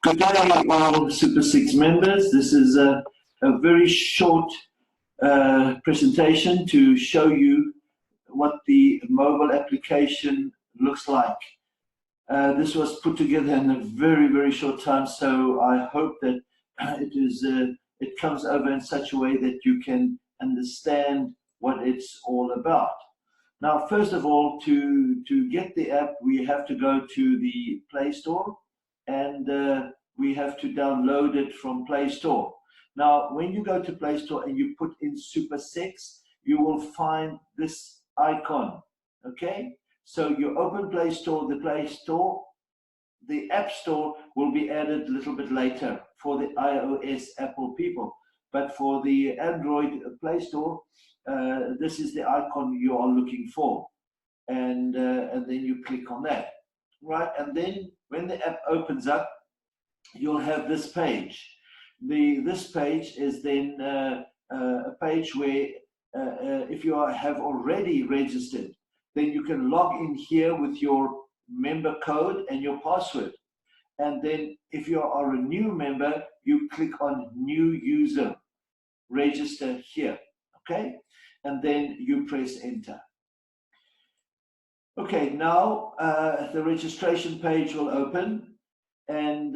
Good day, all Super 6 members. This is a very short presentation to show you what the mobile application looks like. This was put together in a very, very short time, so I hope that it comes over in such a way that you can understand what it's all about. Now, first of all, to get the app, we have to go to the Play Store, and we have to download it from Play Store. Now, when you go to Play Store and you put in Super 6, you will find this icon, okay? So you open Play Store, the App Store will be added a little bit later for the iOS Apple people. But for the Android Play Store, this is the icon you are looking for. And then you click on that, right? And then when the app opens up, you'll have this page. This page is then a page where if you have already registered, then you can log in here with your member code and your password. And then if you are a new member, you click on New User, Register here, okay? And then you press Enter. Okay, now the registration page will open, and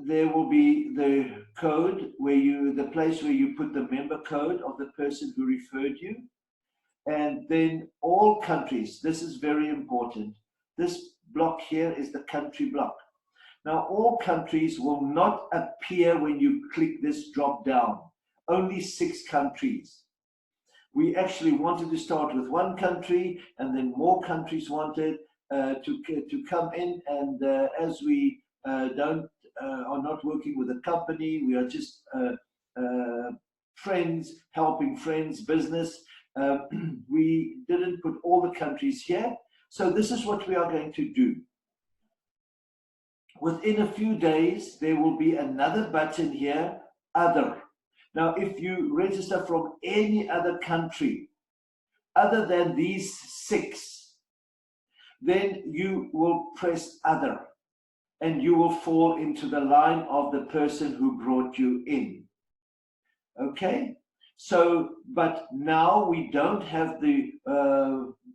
there will be the code the place where you put the member code of the person who referred you. And then all countries, this is very important. This block here is the country block. Now, all countries will not appear when you click this drop down, only 6 countries. We actually wanted to start with 1 country, and then more countries wanted to come in. And as we are not working with a company, we are just friends, helping friends, business. We didn't put all the countries here. So this is what we are going to do. Within a few days, there will be another button here, Other. Now, if you register from any other country other than these 6, then you will press Other, and you will fall into the line of the person who brought you in. Okay? So, but now we don't have the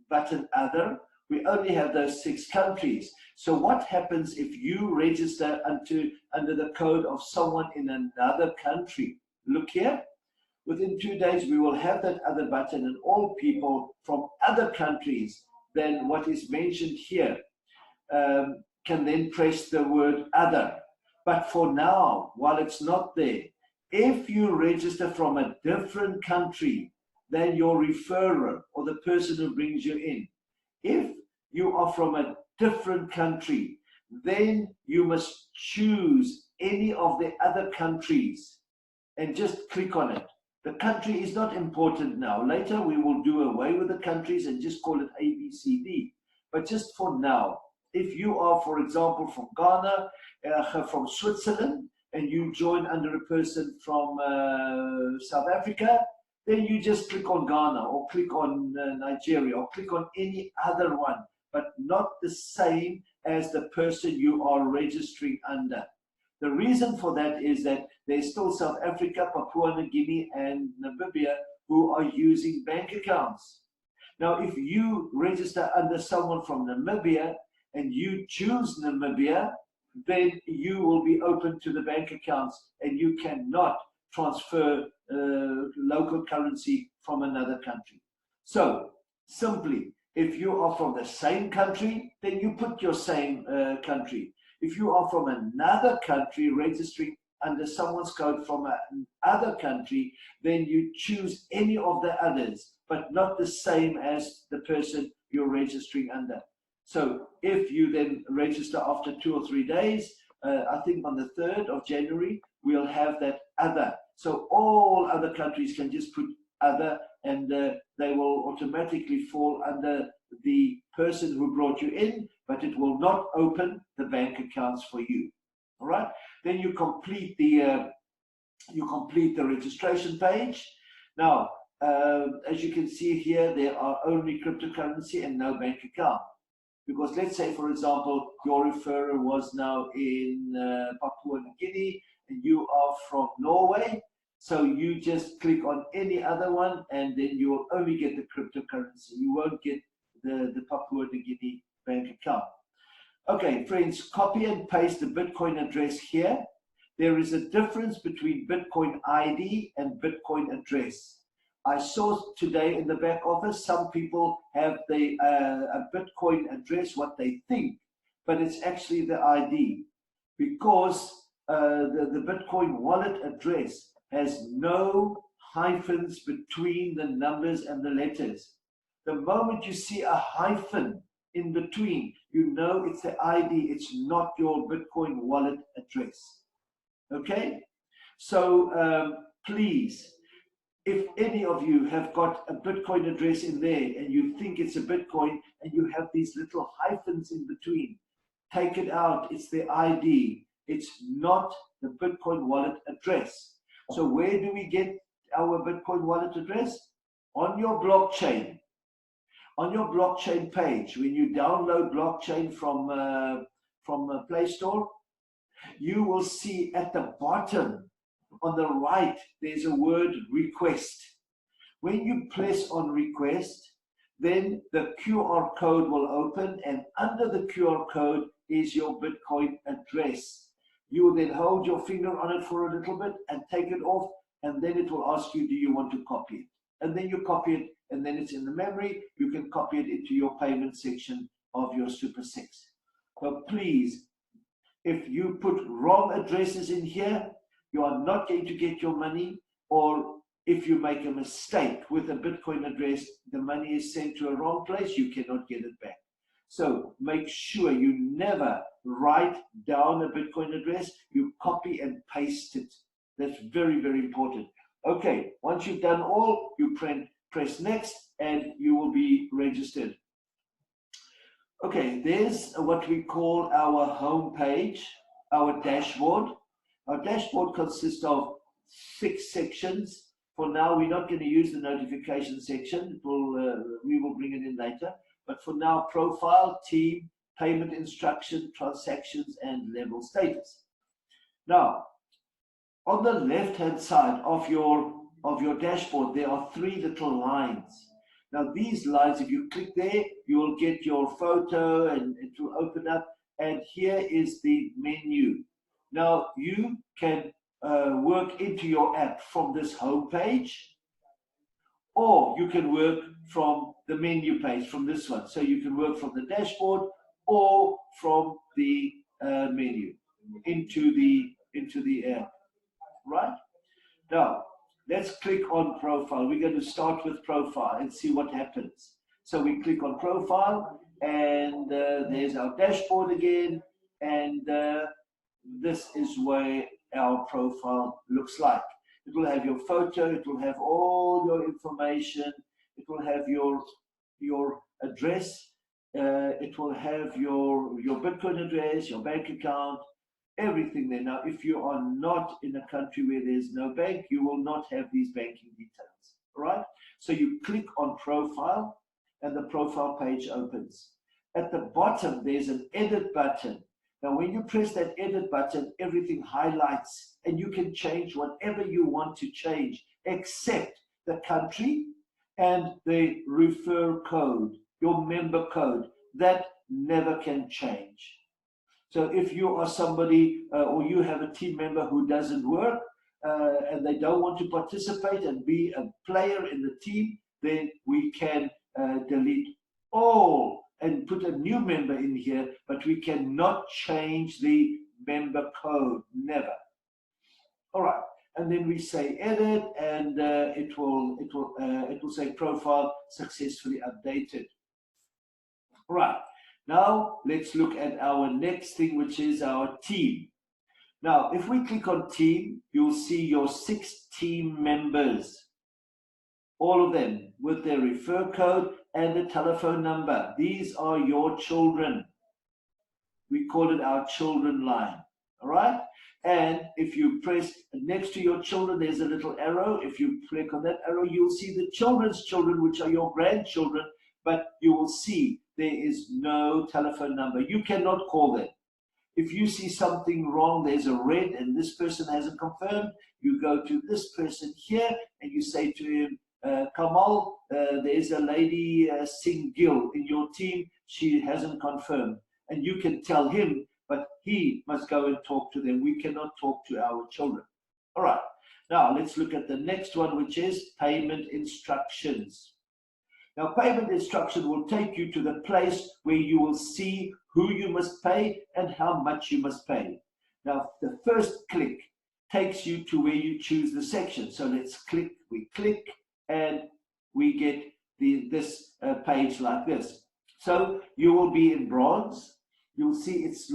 button Other. We only have those 6 countries. So what happens if you register under the code of someone in another country? Look here, within 2 days, we will have that Other button, and all people from other countries than what is mentioned here can then press the word Other. But for now, while it's not there, if you register from a different country than your referrer or the person who brings you in, if you are from a different country, then you must choose any of the other countries and just click on it. The country is not important now. Later, we will do away with the countries and just call it A, B, C, D. But just for now, if you are, for example, from Ghana, from Switzerland, and you join under a person from South Africa, then you just click on Ghana or click on Nigeria or click on any other one, but not the same as the person you are registering under. The reason for that is that there's still South Africa, Papua New Guinea, and Namibia who are using bank accounts. Now, if you register under someone from Namibia and you choose Namibia, then you will be open to the bank accounts, and you cannot transfer local currency from another country. So, simply, if you are from the same country, then you put your same country. If you are from another country registering under someone's code from another country, then you choose any of the others, but not the same as the person you're registering under. So if you then register after 2 or 3 days, I think on the 3rd of January, we'll have that Other. So all other countries can just put Other, and they will automatically fall under the person who brought you in, but it will not open the bank accounts for you. All right? Then you complete the registration page. Now, as you can see here, there are only cryptocurrency and no bank account. Because let's say, for example, your referrer was now in Papua New Guinea and you are from Norway. So you just click on any other one and then you will only get the cryptocurrency. You won't get the Papua New Guinea bank account. Okay, friends, copy and paste the Bitcoin address here. There is a difference between Bitcoin ID and Bitcoin address. I saw today in the back office, some people have a Bitcoin address, what they think, but it's actually the ID, because the Bitcoin wallet address has no hyphens between the numbers and the letters. The moment you see a hyphen in between, you know it's the ID, it's not your Bitcoin wallet address. Okay? So please, if any of you have got a Bitcoin address in there and you think it's a Bitcoin and you have these little hyphens in between, take it out. It's the ID. It's not the Bitcoin wallet address. So where do we get our Bitcoin wallet address? On your blockchain. On your blockchain page, when you download blockchain from Play Store, you will see at the bottom on the right, there's a word request. When you press on request, then the QR code will open, and under the QR code is your Bitcoin address. You will then hold your finger on it for a little bit and take it off, and then it will ask you, do you want to copy it? And then you copy it, and then it's in the memory. You can copy it into your payment section of your Super 6. So please, if you put wrong addresses in here, you are not going to get your money. Or if you make a mistake with a Bitcoin address, the money is sent to a wrong place, you cannot get it back. So make sure you never write down a Bitcoin address, you copy and paste it. That's very, very important. Okay, once you've done all, you press next and you will be registered. Okay, there's what we call our home page, our dashboard. Our dashboard consists of 6 sections. For now, we're not going to use the notification section. We will bring it in later. But for now, profile, team, payment instruction, transactions, and level status. Now, on the left-hand side of your dashboard, there are 3 little lines. Now, these lines, if you click there, you will get your photo and it will open up. And here is the menu. Now, you can work into your app from this home page, or you can work from the menu page, from this one. So you can work from the dashboard or from the menu into the app, right? Now, let's click on profile. We're going to start with profile and see what happens. So we click on profile, and there's our dashboard again, and this is where our profile looks like. It will have your photo, it will have all your information, it will have your address, it will have your Bitcoin address, your bank account, everything there. Now, if you are not in a country where there's no bank, you will not have these banking details, right? So you click on profile and the profile page opens. At the bottom, there's an edit button. Now, when you press that edit button, everything highlights and you can change whatever you want to change, except the country and the refer code, your member code. That never can change. So if you are somebody or you have a team member who doesn't work and they don't want to participate and be a player in the team, then we can delete all and put a new member in here, but we cannot change the member code, never. All right, and then we say edit, and it will say profile successfully updated. All right, now let's look at our next thing, which is our team. Now, if we click on team, you'll see your 6 team members, all of them with their refer code and the telephone number. These are your children. We call it our children line, all right? And if you press next to your children, there's a little arrow. If you click on that arrow, you'll see the children's children, which are your grandchildren, but you will see there is no telephone number. You cannot call them. If you see something wrong, there's a red and this person hasn't confirmed, you go to this person here and you say to him, Kamal, there's a lady, Singh Gill, in your team. She hasn't confirmed. And you can tell him, but he must go and talk to them. We cannot talk to our children. All right. Now, let's look at the next one, which is payment instructions. Now, payment instruction will take you to the place where you will see who you must pay and how much you must pay. Now, the first click takes you to where you choose the section. So let's click, we click, and we get this page like this. So you will be in bronze. You'll see it's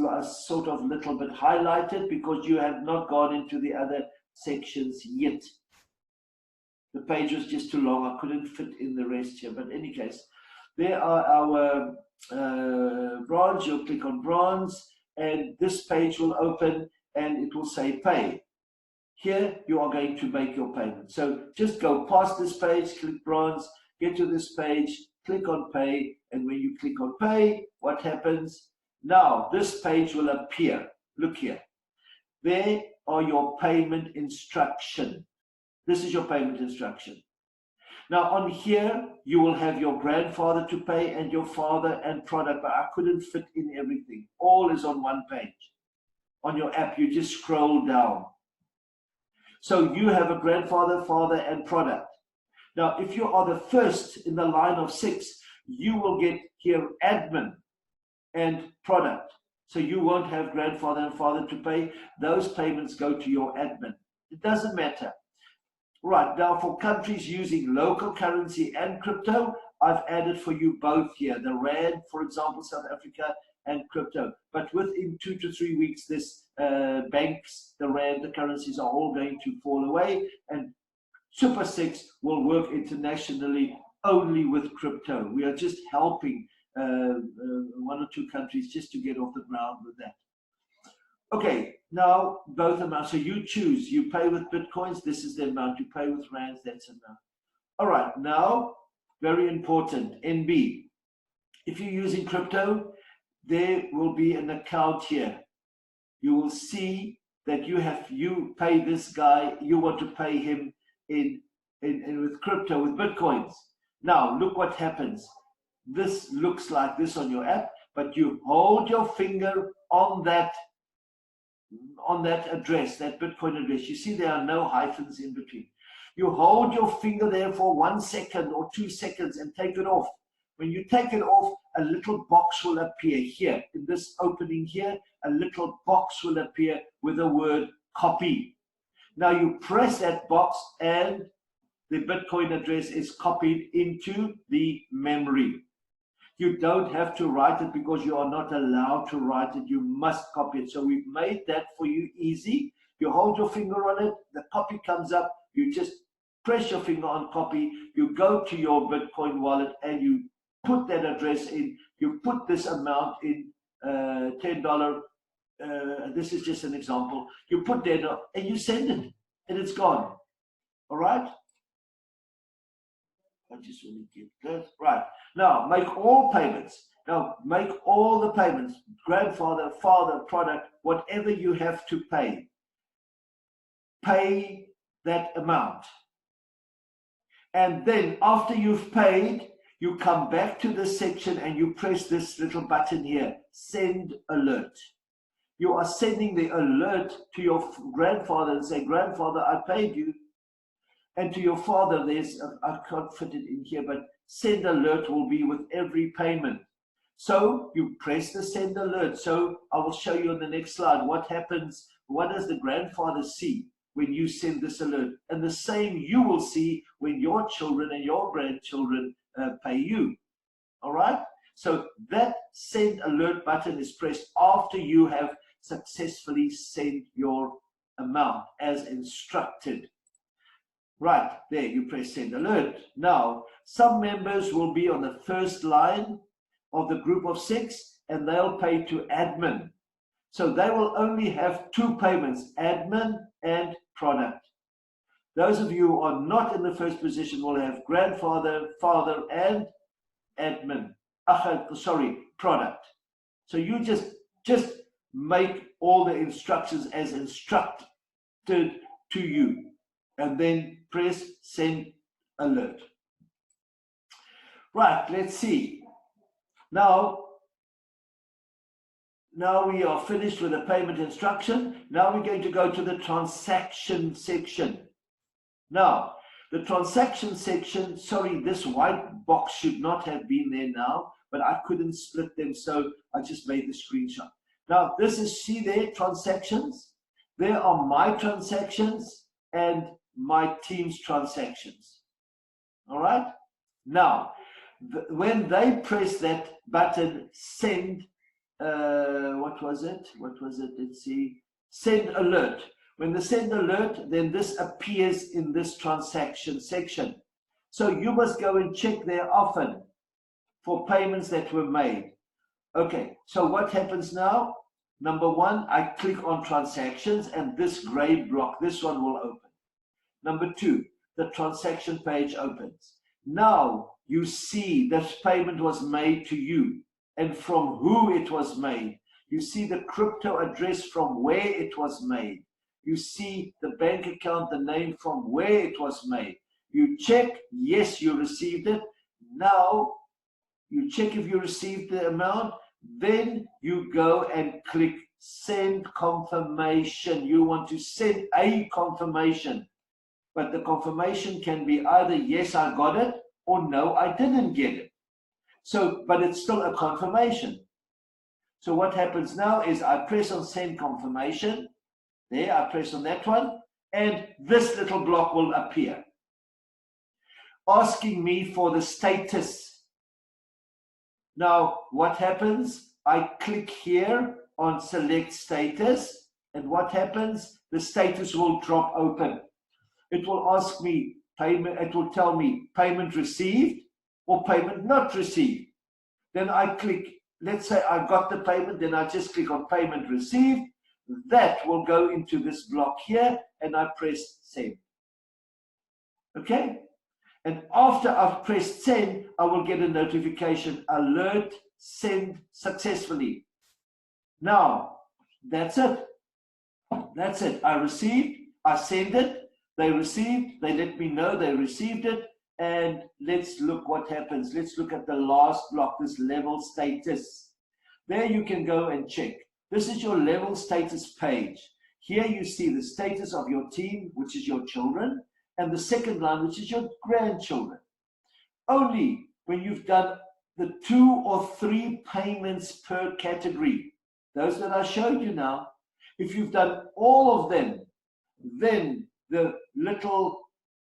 sort of a little bit highlighted because you have not gone into the other sections yet. The page was just too long. I couldn't fit in the rest here. But in any case, there are our bronze. You'll click on bronze, and this page will open, and it will say pay. Here, you are going to make your payment. So just go past this page, click bronze, get to this page, click on pay, and when you click on pay, what happens? Now, this page will appear. Look here. There are your payment instructions. This is your payment instruction. Now on here, you will have your grandfather to pay and your father and product, but I couldn't fit in everything. All is on one page. On your app, you just scroll down. So you have a grandfather, father, and product. Now, if you are the first in the line of 6, you will get here admin and product. So you won't have grandfather and father to pay. Those payments go to your admin. It doesn't matter. Right, now for countries using local currency and crypto, I've added for you both here. The Rand, for example, South Africa, and crypto. But within 2 to 3 weeks, this banks, the Rand, the currencies are all going to fall away. And Super 6 will work internationally only with crypto. We are just helping 1 or 2 countries just to get off the ground with that. Okay, now both amounts. So you choose. You pay with Bitcoins, this is the amount. You pay with Rands, that's the amount. All right, now, very important, NB. If you're using crypto, there will be an account here. You will see that you pay this guy, you want to pay him in with crypto, with Bitcoins. Now, look what happens. This looks like this on your app, but you hold your finger on that address, that Bitcoin address. You see there are no hyphens in between. You hold your finger there for 1 second or 2 seconds and take it off. When you take it off, a little box will appear here. In this opening here, a little box will appear with the word copy. Now you press that box and the Bitcoin address is copied into the memory. You don't have to write it because you are not allowed to write it. You must copy it. So we've made that for you easy. You hold your finger on it, the copy comes up, you just press your finger on copy, you go to your Bitcoin wallet and you put that address in, you put this amount in, $10, this is just an example, you put that and you send it and it's gone. All right? I just want to get that. Right. Now, make all payments. Now, make all the payments. Grandfather, father, product, whatever you have to pay. Pay that amount. And then after you've paid, you come back to this section and you press this little button here, send alert. You are sending the alert to your grandfather and say, grandfather, I paid you. And to your father, I can't fit it in here, but send alert will be with every payment. So you press the send alert. So I will show you on the next slide what happens, what does the grandfather see when you send this alert? And the same you will see when your children and your grandchildren pay you. All right? So that send alert button is pressed after you have successfully sent your amount as instructed. Right, there you press send alert. Now, some members will be on the first line of the group of 6 and they'll pay to admin. So they will only have 2 payments, admin and product. Those of you who are not in the first position will have grandfather, father, and admin. product. So you just make all the instructions as instructed to you, and then press send alert. Right, let's see. Now we are finished with the payment instruction. Now we're going to go to the transaction section. Now, the transaction section, sorry, this white box should not have been there now, but I couldn't split them, so I just made the screenshot. Now, this is, see there, transactions. There are my transactions and my team's transactions. All right? Now, when they press that button, send, what was it? Let's see. Send alert. When they send alert, then this appears in this transaction section. So you must go and check there often for payments that were made. Okay, so what happens now? Number one, I click on transactions and this gray block, this one will open. Number two, the transaction page opens. Now you see this payment was made to you and from who it was made. You see the crypto address from where it was made. You see the bank account, the name from where it was made. You check, yes, you received it. Now you check if you received the amount. Then you go and click send confirmation. You want to send a confirmation. But the confirmation can be either yes, I got it, or no, I didn't get it. So, but it's still a confirmation. So what happens now is I press on send confirmation. There, I press on that one, and this little block will appear, asking me for the status. Now, what happens? I click here on select status, and what happens? The status will drop open. It will ask me payment, it will tell me payment received or payment not received. Then I click, let's say I got the payment, then I just click on payment received. That will go into this block here, and I press send. Okay? And after I've pressed send, I will get a notification, alert, send successfully. Now, that's it. That's it. I received, I send it, they received, they let me know they received it, and let's look what happens. Let's look at the last block, this level status. There you can go and check. This is your level status page. Here you see the status of your team, which is your children, and the second line, which is your grandchildren. Only when you've done the 2 or 3 payments per category, those that I showed you now, if you've done all of them, then the little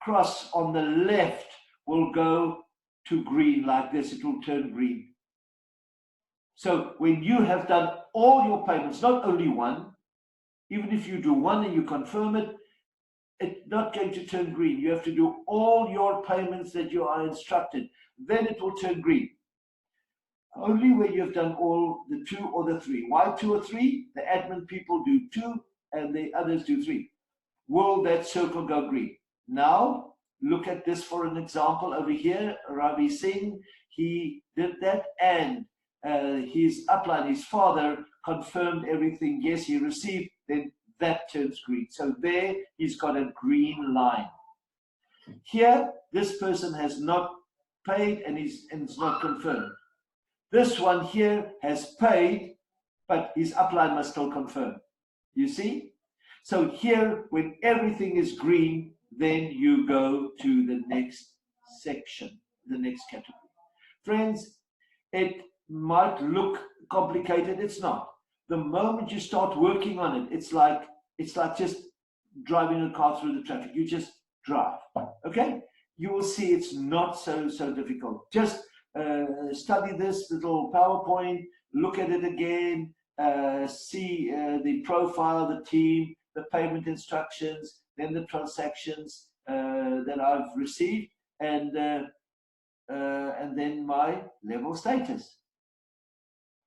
cross on the left will go to green like this. It will turn green. So when you have done all your payments, not only one, even if you do one and you confirm it, it's not going to turn green. You have to do all your payments that you are instructed. Then it will turn green. Only when you have done all the 2 or the 3. Why 2 or 3? The admin people do 2 and the others do 3. Will that circle go green? Now, look at this for an example over here. Ravi Singh, he did that, and his upline, his father, confirmed everything. Yes, he received, then that turns green. So there, he's got a green line. Here, this person has not paid and it's not confirmed. This one here has paid, but his upline must still confirm. You see? So here, when everything is green, then you go to the next section, the next category. Friends, it might look complicated. It's not. The moment you start working on it, it's like just driving a car through the traffic. You just drive. Okay? You will see it's not so difficult. Just study this little PowerPoint, look at it again, see the profile, the team, the payment instructions, then the transactions that I've received, and then my level status.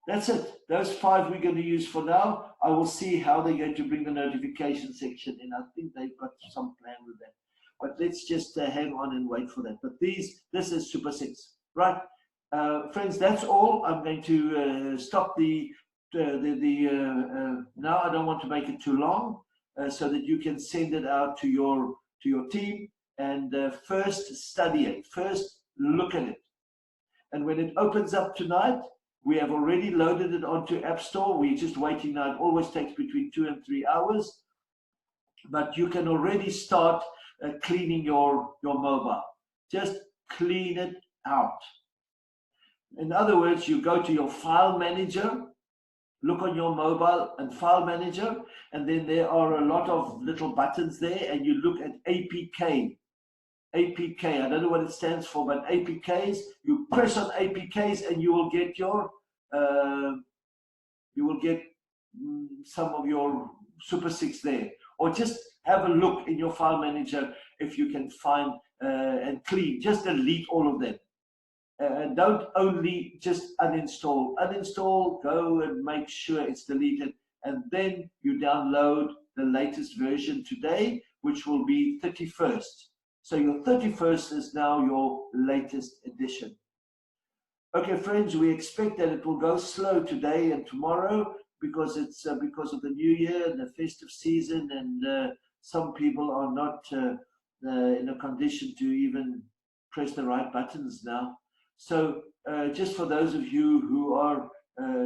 That's it. Those 5 we're going to use for now. I will see how they're going to bring the notification section in. I think they've got some plan with that. But let's just hang on and wait for that. But this is Super 6, right? Friends, that's all. I'm going to stop now. I don't want to make it too long, so that you can send it out to your team and first study it, first look at it. And when it opens up tonight, we have already loaded it onto App Store. We're just waiting now. It always takes between 2 and 3 hours, but you can already start cleaning your mobile. Just clean it out. In other words, you go to your file manager, look on your mobile and file manager, and then there are a lot of little buttons there, and you look at APK. APK, I don't know what it stands for, but APKs, you press on APKs and you will get your, some of your Super 6 there. Or just have a look in your file manager if you can find and clean. Just delete all of them. Don't only just uninstall. Uninstall, go and make sure it's deleted. And then you download the latest version today, which will be 31st. So your 31st is now your latest edition. Okay, friends, we expect that it will go slow today and tomorrow because it's because of the new year and the festive season, and some people are not in a condition to even press the right buttons now. So just for those of you who are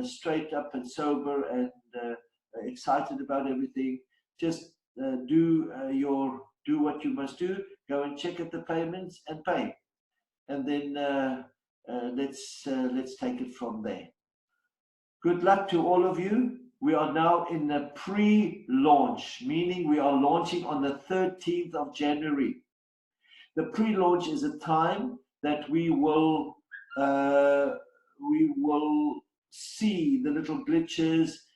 straight up and sober and excited about everything, just do what you must do. Go and check at the payments and pay, and then let's take it from there. Good luck to all of you. We are now in the pre-launch, meaning we are launching on the 13th of January. The pre-launch is a time that we will see the little glitches.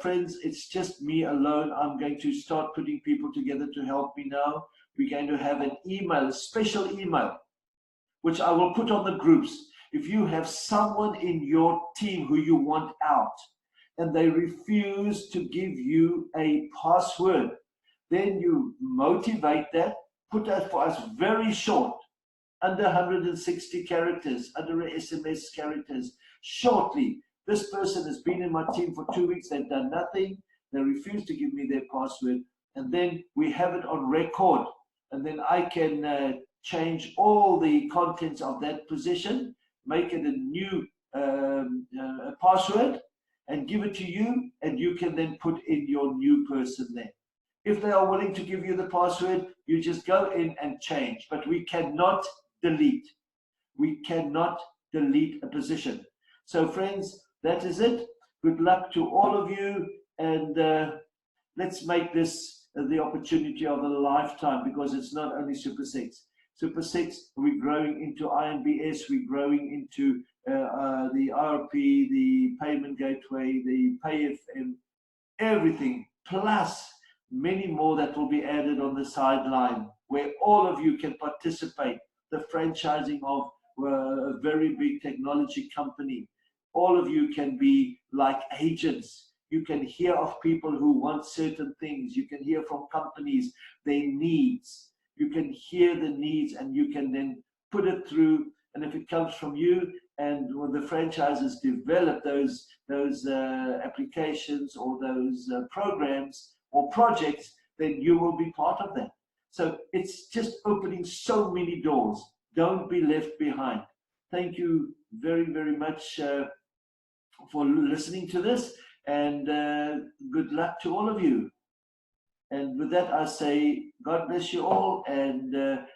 Friends, it's just me alone. I'm going to start putting people together to help me now. We're going to have an email, a special email, which I will put on the groups. If you have someone in your team who you want out and they refuse to give you a password, then you motivate that, put that for us very short, under 160 characters, under SMS characters, shortly. This person has been in my team for 2 weeks, they've done nothing, they refuse to give me their password, and then we have it on record, and then I can change all the contents of that position, make it a new password, and give it to you, and you can then put in your new person there. If they are willing to give you the password, you just go in and change, but we cannot delete. We cannot delete a position. So friends, that is it. Good luck to all of you, and let's make this the opportunity of a lifetime, because it's not only Super 6. Super 6, we're growing into INBS, we're growing into the IRP, the payment gateway, the PayFM, everything, plus many more that will be added on the sideline, where all of you can participate. The franchising of a very big technology company. All of you can be like agents. You can hear of people who want certain things. You can hear from companies, their needs. You can hear the needs, and you can then put it through. And if it comes from you, and when the franchises develop those applications or those programs or projects, then you will be part of that. So it's just opening so many doors. Don't be left behind. Thank you very, very much for listening to this, and good luck to all of you. And with that, I say, God bless you all, and a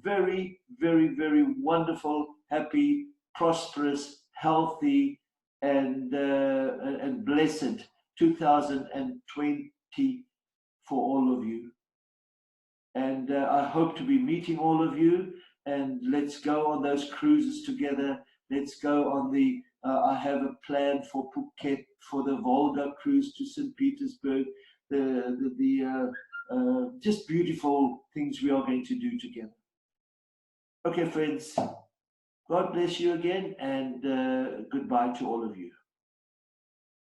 very, very, very wonderful, happy, prosperous, healthy, and blessed 2020 for all of you. And I hope to be meeting all of you, and let's go on those cruises together. Let's go on the, I have a plan for Phuket, for the Volga cruise to St. Petersburg, just beautiful things we are going to do together. Okay, friends, God bless you again, and goodbye to all of you.